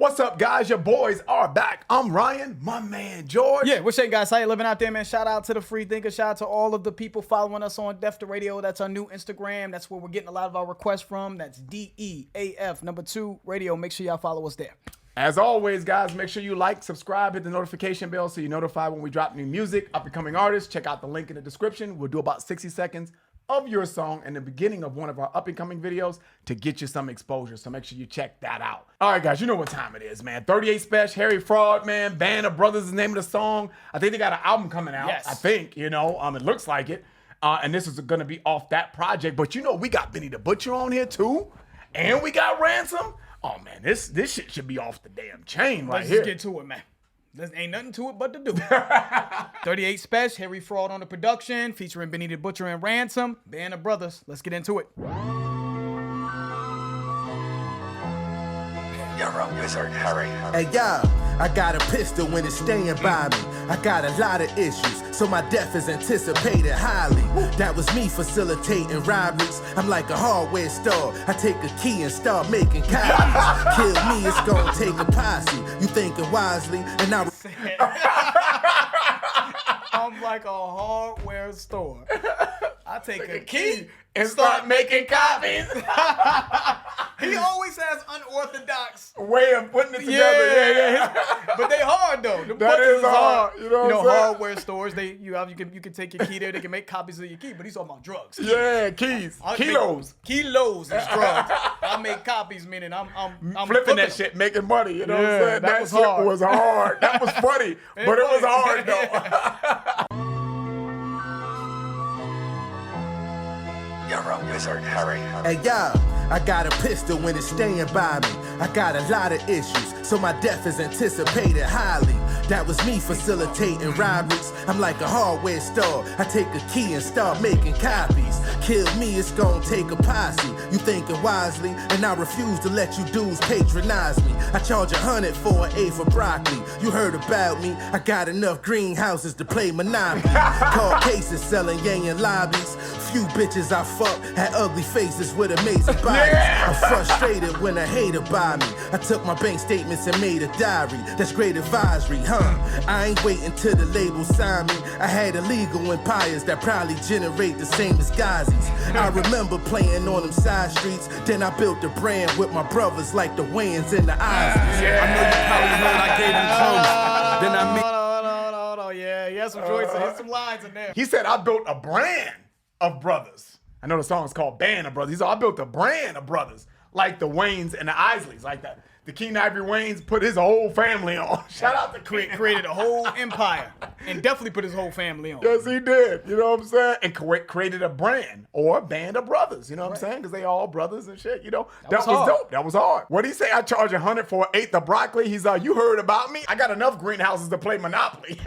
What's up, guys? Your boys are back. I'm Ryan, my man George. Yeah, what's up, guys? How you living out there, man? Shout out to the free thinkers. Shout out to all of the people following us on Def the Radio. That's our new Instagram. That's where we're getting a lot of our requests from. That's DEAF2 Radio. Make sure y'all follow us there. As always, guys, make sure you like, subscribe, hit the notification bell so you're notified when we drop new music, up-and-coming artists. Check out the link in the description. We'll do about 60 seconds of your song in the beginning of one of our up-and-coming videos to get you some exposure. So make sure you check that out. All right, guys, you know what time it is, man. 38 Spesh, Harry Fraud, man. Band of Brothers is the name of the song. I think they got an album coming out. Yes. I think, it looks like it. And this is going to be off that project. But we got Benny the Butcher on here too. And we got Ransom. Oh, man, this shit should be off the damn chain right here. Let's get to it, man. There ain't nothing to it but to do. 38 Spesh, Harry Fraud on the production, featuring Benny the Butcher and Ransom. Band of Brothers. Let's get into it. You're a wizard, Harry. Hey, yo, I got a pistol when it's staying by me. I got a lot of issues, so my death is anticipated highly. That was me facilitating robberies. I'm like a hardware store. I take a key and start making copies. Kill me, it's gonna take a posse. You thinking wisely, and I... I'm like a hardware store. I take a key and start making copies. He always has unorthodox way of putting it together. Yeah. But they hard though. The That is hard. You know what I'm saying? Hardware stores. You can take your key there. They can make copies of your key. But he's talking about drugs. Yeah, keys, kilos Kilos is drugs. I make copies, meaning I'm flipping that shit, making money. You know what I'm saying? that That shit was hard. That was funny, but it was hard though. You're a wizard, Harry. Hey, yo, I got a pistol when it's staying by me. I got a lot of issues, so my death is anticipated highly. That was me facilitating robberies. I'm like a hardware store. I take a key and start making copies. Kill me, it's gonna take a posse. You thinking wisely, and I refuse to let you dudes patronize me. I charge 100 for an eighth of broccoli. You heard about me, I got enough greenhouses to play Monopoly. Call cases selling yang in lobbies. Few bitches I fuck had ugly faces with amazing bodies. I'm frustrated when a hater buy me. I took my bank statements and made a diary. That's great advisory, huh? I ain't waiting till the label sign me. I had illegal empires that probably generate the same as Ghazi's. I remember playing on them side streets. Then I built a brand with my brothers like the Wayans and the Isleys. Yeah. I know you probably heard I gave them crumbs. Then I made... Yeah, he has some choices. There's some lines in there. He said, I built a brand of brothers. I know the song is called Band of Brothers. He said, I built a brand of brothers, like the Wayans and the Isleys, like that. The King Ivory Wayans put his whole family on. Shout out to Created a whole empire and definitely put his whole family on. Yes, he did. You know what I'm saying? And created a brand or a band of brothers. You know what I'm saying? Because they all brothers and shit. That was dope. That was hard. What he say? I charge 100 for an eighth of broccoli. He's you heard about me? I got enough greenhouses to play Monopoly.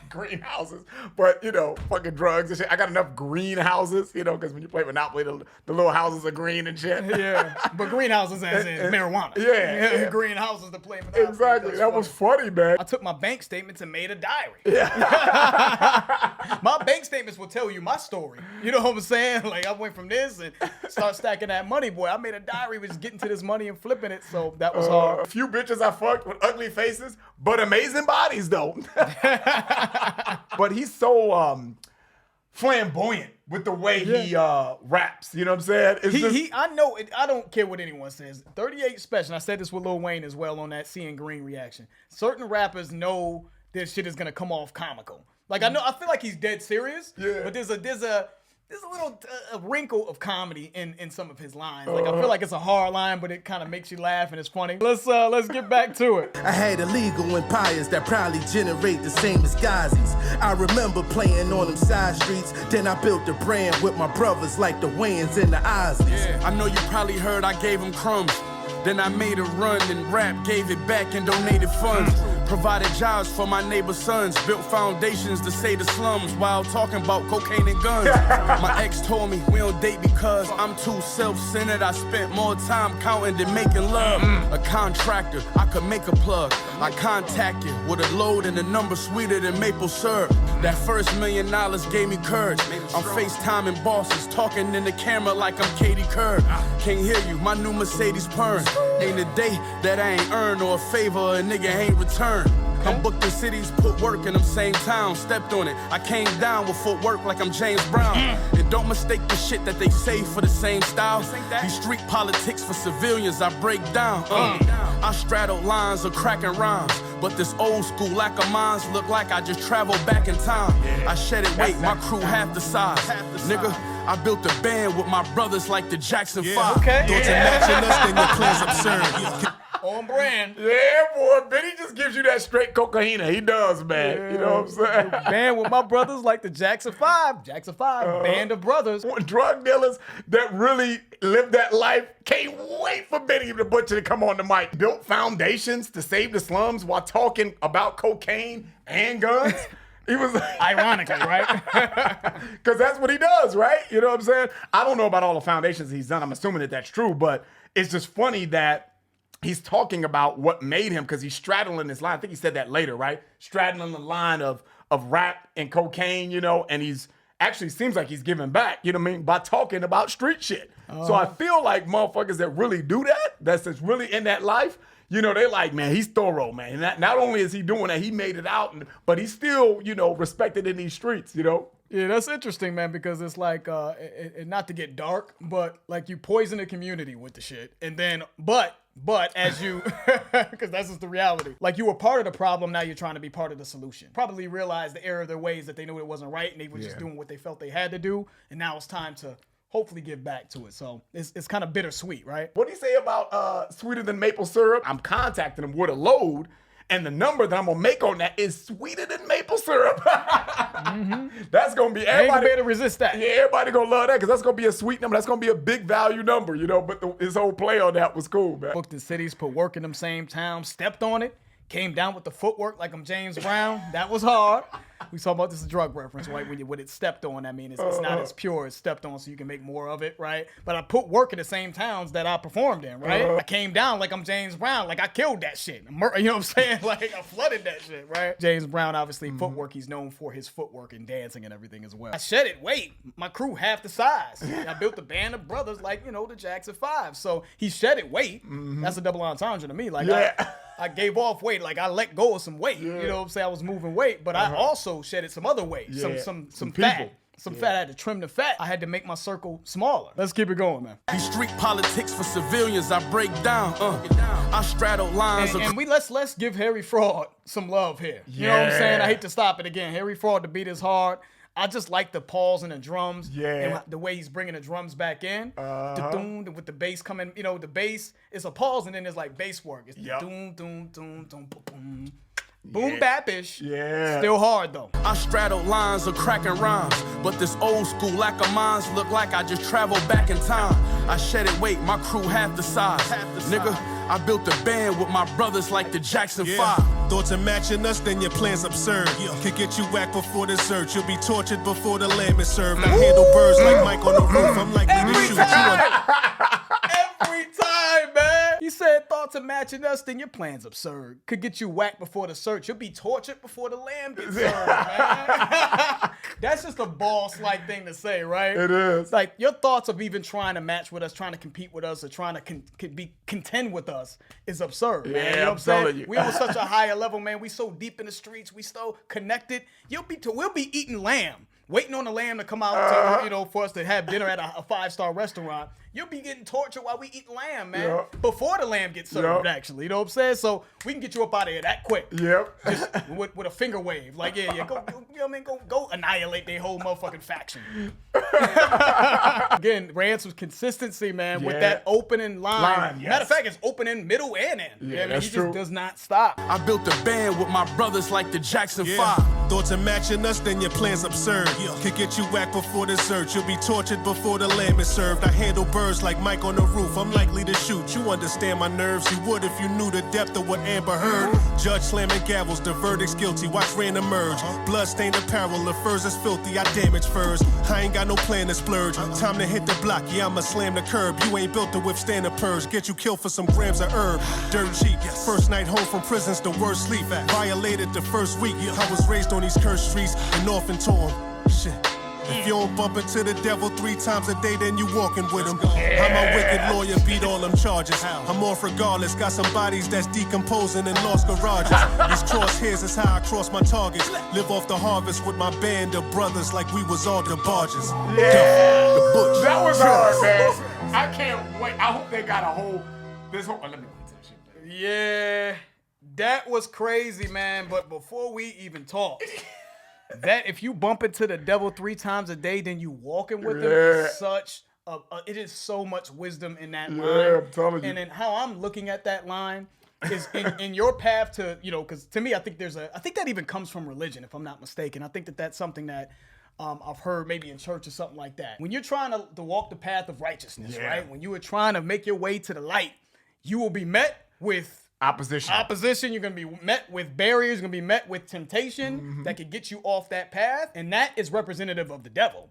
Greenhouses, but fucking drugs and shit. I got enough greenhouses, because when you play Monopoly, the little houses are green and shit. Yeah, but greenhouses as in marijuana. Yeah. Greenhouses to play Monopoly. Exactly. That was funny, man. I took my bank statements and made a diary. Yeah. My bank statements will tell you my story. You know what I'm saying? Like I went from this and start stacking that money, boy. I made a diary with just getting to this money and flipping it. So that was hard. A few bitches I fucked with ugly faces, but amazing bodies though. But he's so flamboyant with the way he raps. You know what I'm saying? I know it. I don't care what anyone says. 38 Spesh, and I said this with Lil Wayne as well on that Seeing Green reaction. Certain rappers know this shit is gonna come off comical. Like I feel like he's dead serious. Yeah. But there's a little a wrinkle of comedy in some of his lines. Like I feel like it's a hard line, but it kind of makes you laugh and it's funny. Let's get back to it. I had illegal empires that probably generate the same as Ghazi's. I remember playing on them side streets. Then I built a brand with my brothers like the Wayans and the Isleys. I know you probably heard I gave them crumbs. Then I made a run and rap, gave it back and donated funds. Provided jobs for my neighbor's sons. Built foundations to save the slums while talking about cocaine and guns. My ex told me we don't date because I'm too self-centered. I spent more time counting than making love. A contractor, I could make a plug. I contact you with a load and a number sweeter than maple syrup. That first $1 million gave me courage. I'm FaceTiming bosses, talking in the camera like I'm Katie Kerr. Can't hear you, my new Mercedes purring. Ain't a day that I ain't earned or a favor a nigga ain't returned. I'm booked in cities, put work in them same towns, stepped on it. I came down with footwork like I'm James Brown. And don't mistake the shit that they say for the same style. These street politics for civilians, I break down. I straddle lines of cracking rhymes, but this old school lack of minds look like I just traveled back in time. I shedded weight, my crew half the size. Nigga, I built a band with my brothers like the Jackson 5. Okay. Thoughts and matching us, then your plans absurd. On brand. Yeah, boy, Benny just gives you that straight cocaina. He does, man. You know what I'm saying? Band with my brothers like the Jackson 5. Jackson 5, band of brothers. Drug dealers that really live that life can't wait for Benny the Butcher to come on the mic. Built foundations to save the slums while talking about cocaine and guns. He was Ironically, right? because that's what he does, right? You know what I'm saying? I don't know about all the foundations he's done. I'm assuming that that's true, but it's just funny that he's talking about what made him, because he's straddling this line. I think he said that later, right? Straddling the line of rap and cocaine, you know, and he's actually seems like he's giving back, you know what I mean, by talking about street shit. So I feel like motherfuckers that really do that, that's really in that life, you know, they like, man, he's thorough, man. And not only is he doing that, he made it out, but he's still, you know, respected in these streets, you know? Yeah, that's interesting, man, because it's like, not to get dark, but like you poison the community with the shit. And then, but as you, because that's just the reality. Like you were part of the problem, now you're trying to be part of the solution. Probably realized the error of their ways, that they knew it wasn't right, and they were just doing what they felt they had to do. And now it's time to hopefully give back to it. So it's kind of bittersweet, right? What do you say about sweeter than maple syrup? I'm contacting him with a load, and the number that I'm gonna make on that is sweeter than maple syrup. That's gonna be everybody. Ain't gonna be able to resist that. Yeah, everybody gonna love that, because that's gonna be a sweet number. That's gonna be a big value number, you know. But his whole play on that was cool, man. Booked in cities, put work in them same towns, stepped on it, came down with the footwork like I'm James Brown. That was hard. We talk about this is a drug reference, right? When it's stepped on, I mean, it's not as pure as stepped on, so you can make more of it, right? But I put work in the same towns that I performed in, right? I came down like I'm James Brown, like I killed that shit. You know what I'm saying? Like I flooded that shit, right? James Brown, obviously, footwork. He's known for his footwork and dancing and everything as well. I shedded weight. My crew half the size. I built a band of brothers like, you know, the Jackson 5. So he shedded weight. That's a double entendre to me. Like I gave off weight, like I let go of some weight. You know what I'm saying? I was moving weight, but I also shedded some other weight, some fat. Some fat. I had to trim the fat. I had to make my circle smaller. Let's keep it going, man. These street politics for civilians, I break down. I straddle lines. And let's give Harry Fraud some love here. You know what I'm saying? I hate to stop it again. Harry Fraud, the beat is hard. I just like the pause and the drums. And the way he's bringing the drums back in. With the bass coming, you know, the bass is a pause and then there's like bass work. It's the doom, doom, doom, doom, boom. Boom bap-ish. Still hard though. I straddle lines of cracking rhymes, but this old school lack of minds look like I just traveled back in time. I shedded weight, my crew half the size. Nigga, I built a band with my brothers like the Jackson 5. Thoughts are matching us, then your plan's absurd. Could get you whacked before dessert. You'll be tortured before the lamb is served. I handle birds like Mike on the roof. I'm likely to shoot you. Every time, man. He said thoughts are matching us, then your plan's absurd. Could get you whacked before the search. You'll be tortured before the lamb gets served, man. That's just a boss-like thing to say, right? It is. Like, your thoughts of even trying to match with us, trying to compete with us, or trying to contend with us is absurd, man. Yeah, You know what I'm telling saying? you. We on such a higher level, man. We so deep in the streets. We so connected. We'll be eating lamb. Waiting on the lamb to come out to, you know, for us to have dinner at a 5-star restaurant. You'll be getting tortured while we eat lamb, man. Before the lamb gets served, actually. You know what I'm saying? So we can get you up out of here that quick. Just with a finger wave. Like, go, you know what I mean? Go annihilate their whole motherfucking faction. Again, Ransom's consistency, man, with that opening line. Matter of fact, it's opening, middle, and end. Yeah, that's he true. just does not stop. I built a band with my brothers like the Jackson 5. Thoughts are matching us, then your plan's absurd. Could get you whacked before dessert. You'll be tortured before the lamb is served. I handle birds like Mike on the roof. I'm likely to shoot. You understand my nerves. You would if you knew the depth of what Amber heard. Judge slamming gavels, the verdict's guilty. Watch rain emerge. Blood-stained apparel, the furs is filthy. I damage furs. I ain't got no plan to splurge. Time to hit the block. Yeah, I'ma slam the curb. You ain't built to withstand the purge. Get you killed for some grams of herb. Dirt cheap. First night home from prison's the worst sleep. Violated the first week. I was raised on these cursed streets and often torn. Shit. If you don't bump into the devil 3 times a day, then you walking with him. I'm a wicked lawyer, beat all them charges. I'm off regardless, got some bodies that's decomposing in lost garages. These crosshairs is how I cross my targets. Live off the harvest with my band of brothers like we was all the barges. Yeah. The butch. That was hard, man. I can't wait. I hope they got a whole, this whole, let me wait till shit. Yeah, that was crazy, man. But before we even talk, that if you bump into the devil 3 times a day, then you walking with him is such it is so much wisdom in that line. Yeah, I'm telling you. And then how I'm looking at that line is in your path to, because to me, I think that even comes from religion, if I'm not mistaken. I think that that's something that I've heard maybe in church or something like that. When you're trying to walk the path of righteousness, right? When you are trying to make your way to the light, you will be met with opposition. You're going to be met with barriers. You're going to be met with temptation that could get you off that path. And that is representative of the devil.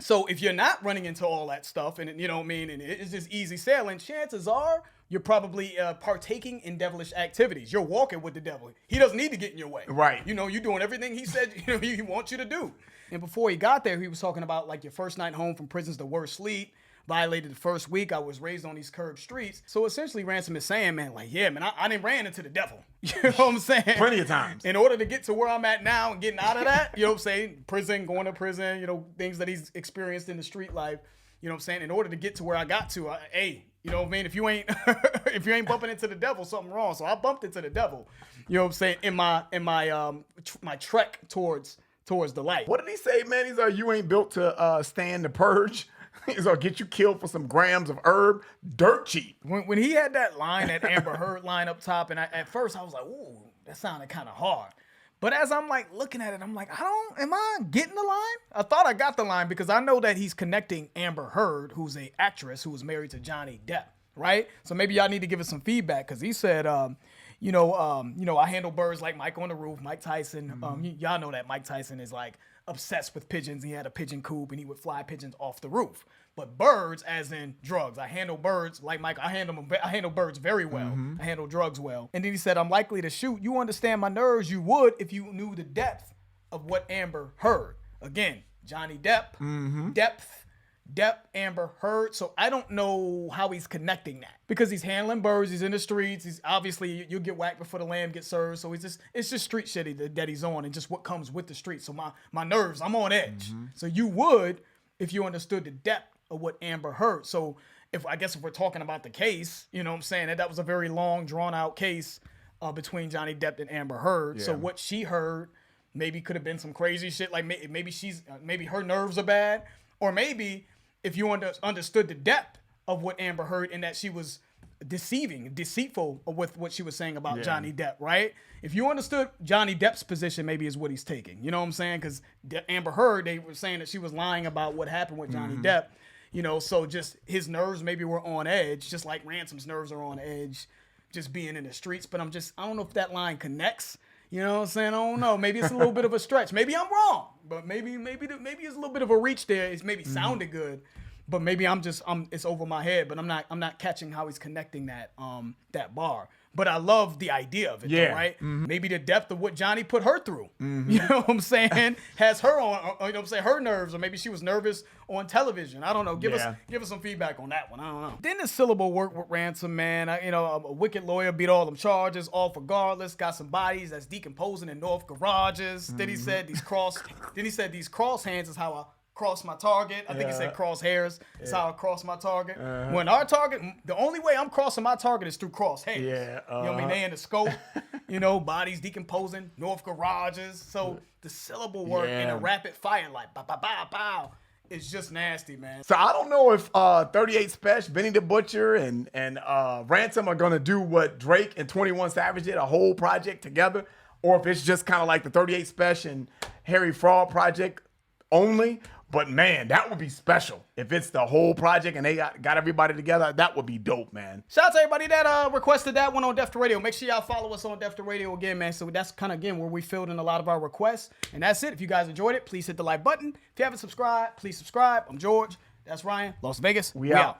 So if you're not running into all that stuff and, and it's just easy sailing, chances are you're probably partaking in devilish activities. You're walking with the devil. He doesn't need to get in your way. Right. You're doing everything he said he wants you to do. And before he got there, he was talking about like your first night home from prison's the worst sleep. Violated the first week. I was raised on these curved streets. So essentially, Ransom is saying, man, like, yeah, man, I done ran into the devil. You know what I'm saying? Plenty of times. In order to get to where I'm at now and getting out of that, you know what I'm saying? Prison, going to prison, things that he's experienced in the street life. You know what I'm saying? In order to get to where I got to, you know what I mean? If you ain't bumping into the devil, something wrong. So I bumped into the devil. You know what I'm saying? In my trek towards the light. What did he say, man? He's like, you ain't built to stand the purge. He's gonna get you killed for some grams of herb, dirt cheap. When he had that line, that Amber Heard line up top, and at first I was like, ooh, that sounded kind of hard. But as I'm like looking at it, I'm like, am I getting the line? I thought I got the line because I know that he's connecting Amber Heard, who's a actress who was married to Johnny Depp, right? So maybe y'all need to give us some feedback because he said, I handle birds like Mike on the roof, Mike Tyson. Y'all know that Mike Tyson is like obsessed with pigeons. He had a pigeon coop and he would fly pigeons off the roof. But birds, as in drugs, I handle birds like Mike. I handle birds very well. I handle drugs well. And then he said, I'm likely to shoot. You understand my nerves. You would if you knew the depth of what Amber heard. Again, Johnny Depp, depth, Amber Heard. So I don't know how he's connecting that because he's handling birds. He's in the streets. He's obviously you'll get whacked before the lamb gets served. So it's just street shit that he's on and just what comes with the street. So my nerves, I'm on edge. So you would if you understood the depth of what Amber heard. So if we're talking about the case, you know what I'm saying, that was a very long drawn out case between Johnny Depp and Amber Heard. Yeah. So what she heard maybe could have been some crazy shit. Like maybe her nerves are bad, or maybe if you understood the depth of what Amber heard and that she was deceitful with what she was saying about Johnny Depp, right? If you understood Johnny Depp's position, maybe is what he's taking. You know what I'm saying? Because Amber Heard, they were saying that she was lying about what happened with Johnny Depp. So just his nerves maybe were on edge, just like Ransom's nerves are on edge, just being in the streets. But I don't know if that line connects. You know what I'm saying? I don't know. Maybe it's a little bit of a stretch. Maybe I'm wrong, but maybe it's a little bit of a reach there. It's maybe sounded good, but maybe it's over my head. But I'm not catching how he's connecting that bar. But I love the idea of it, though, right? Maybe the depth of what Johnny put her through, you know what I'm saying, has her on, you know what I'm saying, her nerves, or maybe she was nervous on television. I don't know. Give us some feedback on that one. I don't know. Then the syllable work with Ransom, man. A wicked lawyer beat all them charges, off regardless. Got some bodies that's decomposing in North garages. Then he said these cross hands is how I cross my target. I think he said cross hairs. It's how I cross my target. When our target, the only way I'm crossing my target is through cross hairs. You know what I mean? They in the scope, bodies decomposing, North garages. So the syllable work in a rapid fire, like bow, bow, bow, bow, is just nasty, man. So I don't know if 38 Spesh, Benny the Butcher, and Ransom are going to do what Drake and 21 Savage did, a whole project together, or if it's just kind of like the 38 Spesh and Harry Fraud project only. But man, that would be special. If it's the whole project and they got everybody together, that would be dope, man. Shout out to everybody that requested that one on Def to Radio. Make sure y'all follow us on Def to Radio again, man. So that's kind of, again, where we filled in a lot of our requests. And that's it. If you guys enjoyed it, please hit the like button. If you haven't subscribed, please subscribe. I'm George. That's Ryan. Las Vegas. We out.